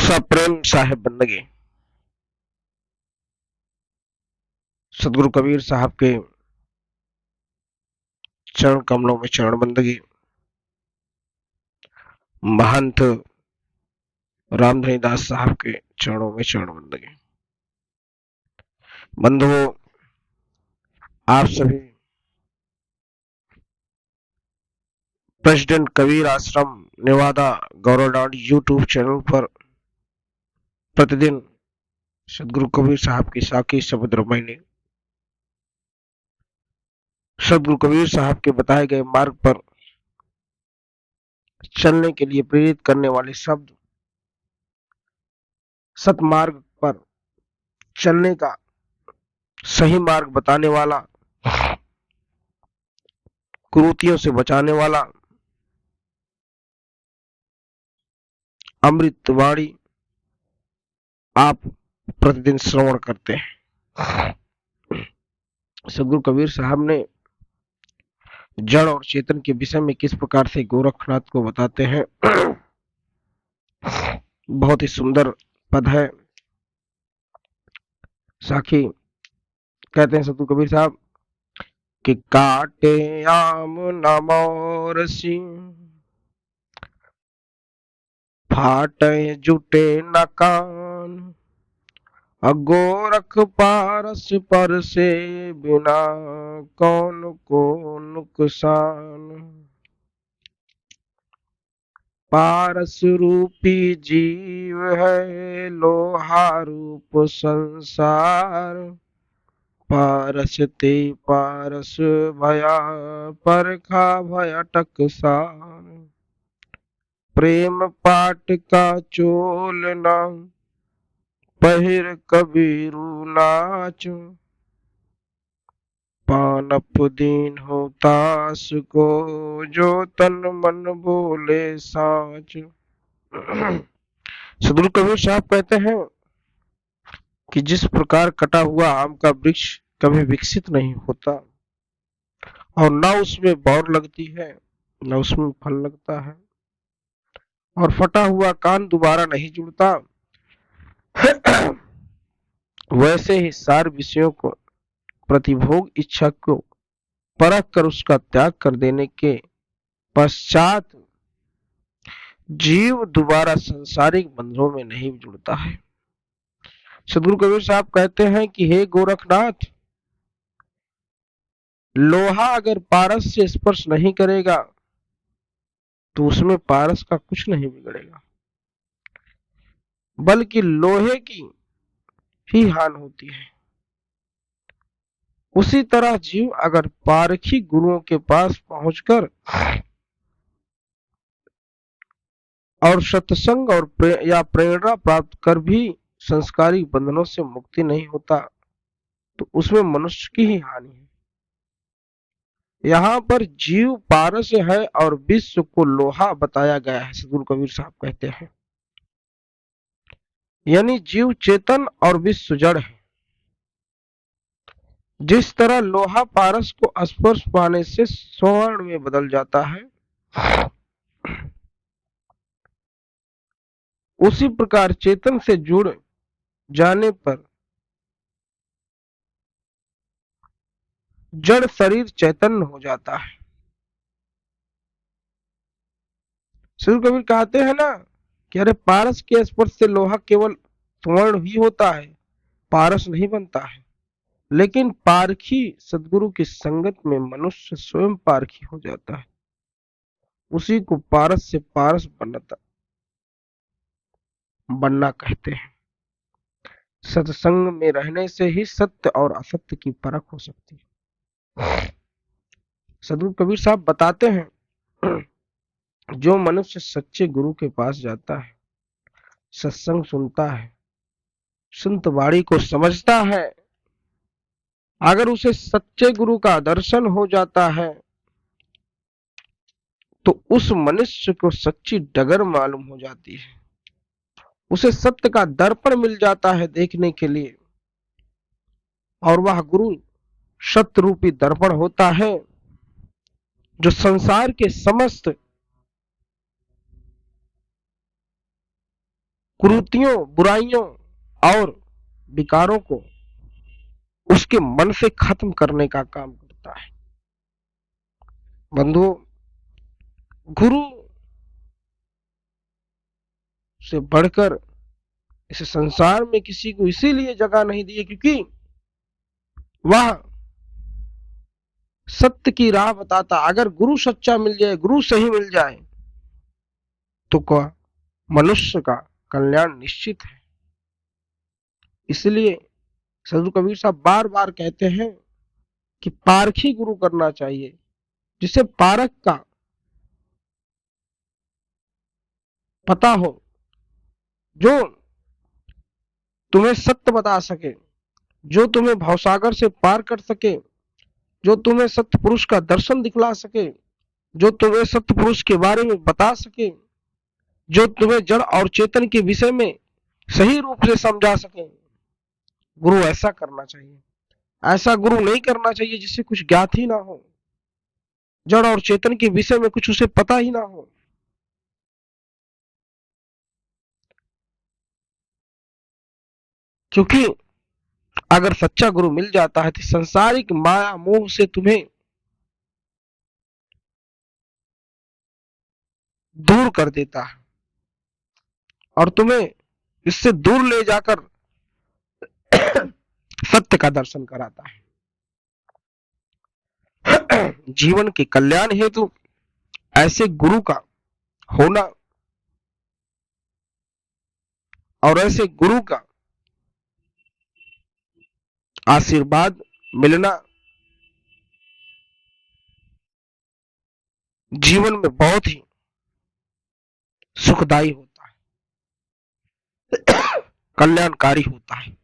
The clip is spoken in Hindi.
सप्रेम साहिब बंदगी। सदगुरु कबीर साहब के चरण कमलों में चरण बंदगी। महंत रामधनी दास साहब के चरणों में चरण बंदगी। बंधुओं, आप सभी प्रेसिडेंट कबीर आश्रम नेवादा गौरवडांड यूट्यूब चैनल पर प्रतिदिन सदगुरु कबीर साहब की साकी शब्द रामायणी, सदगुरु कबीर साहब के बताए गए मार्ग पर चलने के लिए प्रेरित करने वाले शब्द, सतमार्ग पर चलने का सही मार्ग बताने वाला, कुरीतियों से बचाने वाला अमृतवाणी आप प्रतिदिन श्रवण करते हैं। सदगुरु कबीर साहब ने जड़ और चेतन के विषय में किस प्रकार से गोरखनाथ को बताते हैं। बहुत ही सुंदर पद है। साखी कहते हैं सदगुरु कबीर साहब कि काटे आम न मोरसी, फाटे जुटे न कान, अगोरख पारस पर से बिना कौन को नुकसान। पारस रूपी जीव है लोहा रूप संसार, पारस ते पारस भया परखा भया टकसार। प्रेम पाट का चोलना पहिर कबीरू नाच, पानप दीन हो तास को जो तन मन बोले साच। सदगुरु कबीर साहब कहते हैं कि जिस प्रकार कटा हुआ आम का वृक्ष कभी विकसित नहीं होता और न उसमें बौर लगती है न उसमें फल लगता है, और फटा हुआ कान दोबारा नहीं जुड़ता, वैसे ही सार विषयों को प्रतिभोग इच्छा को परख कर उसका त्याग कर देने के पश्चात जीव दोबारा सांसारिक बंधनों में नहीं जुड़ता है। सदगुरु कबीर साहब कहते हैं कि हे गोरखनाथ, लोहा अगर पारस से स्पर्श नहीं करेगा तो उसमें पारस का कुछ नहीं बिगड़ेगा, बल्कि लोहे की ही हानि होती है। उसी तरह जीव अगर पारखी गुरुओं के पास पहुंचकर और सत्संग और या प्रेरणा प्राप्त कर भी संस्कारिक बंधनों से मुक्ति नहीं होता तो उसमें मनुष्य की ही हानि है। यहाँ पर जीव पारस है और विश्व को लोहा बताया गया है। सदगुरु कबीर साहब कहते हैं यानी जीव चेतन और विश्व जड़ है। जिस तरह लोहा पारस को स्पर्श पाने से स्वर्ण में बदल जाता है, उसी प्रकार चेतन से जुड़ जाने पर जड़ शरीर चैतन्य हो जाता है। सदगुरु कबीर कहते हैं ना कि अरे पारस के स्पर्श से लोहा केवल स्वर्ण ही होता है, पारस नहीं बनता है। लेकिन पारखी सदगुरु की संगत में मनुष्य स्वयं पारखी हो जाता है। उसी को पारस से पारस बनना कहते हैं। सत्संग में रहने से ही सत्य और असत्य की परख हो सकती है। सदगुरु कबीर साहब बताते हैं जो मनुष्य सच्चे गुरु के पास जाता है, सत्संग सुनता है, संत वाणी को समझता है, अगर उसे सच्चे गुरु का दर्शन हो जाता है तो उस मनुष्य को सच्ची डगर मालूम हो जाती है। उसे सत्य का दर्पण मिल जाता है देखने के लिए, और वह गुरु सत्य रूपी दर्पण होता है जो संसार के समस्त कुरीतियों, बुराइयों और विकारों को उसके मन से खत्म करने का काम करता है। बंधुओं, गुरु से बढ़कर इस संसार में किसी को इसीलिए जगह नहीं दी है क्योंकि वह सत्य की राह बताता। अगर गुरु सच्चा मिल जाए, गुरु सही मिल जाए, तो मनुष्य का कल्याण निश्चित है। इसलिए साधु कबीर साहब बार बार कहते हैं कि पारखी गुरु करना चाहिए, जिसे पारख का पता हो, जो तुम्हें सत्य बता सके, जो तुम्हें भवसागर से पार कर सके, जो तुम्हें सत्य पुरुष का दर्शन दिखला सके, जो तुम्हें सत्य पुरुष के बारे में बता सके, जो तुम्हें जड़ और चेतन के विषय में सही रूप से समझा सके। गुरु ऐसा करना चाहिए। ऐसा गुरु नहीं करना चाहिए जिससे कुछ ज्ञात ही ना हो, जड़ और चेतन के विषय में कुछ उसे पता ही ना हो। क्योंकि अगर सच्चा गुरु मिल जाता है तो संसारिक माया मोह से तुम्हें दूर कर देता है और तुम्हें इससे दूर ले जाकर सत्य का दर्शन कराता है। जीवन के कल्याण हेतु ऐसे गुरु का होना और ऐसे गुरु का आशीर्वाद मिलना जीवन में बहुत ही सुखदायी होता है, कल्याणकारी होता है।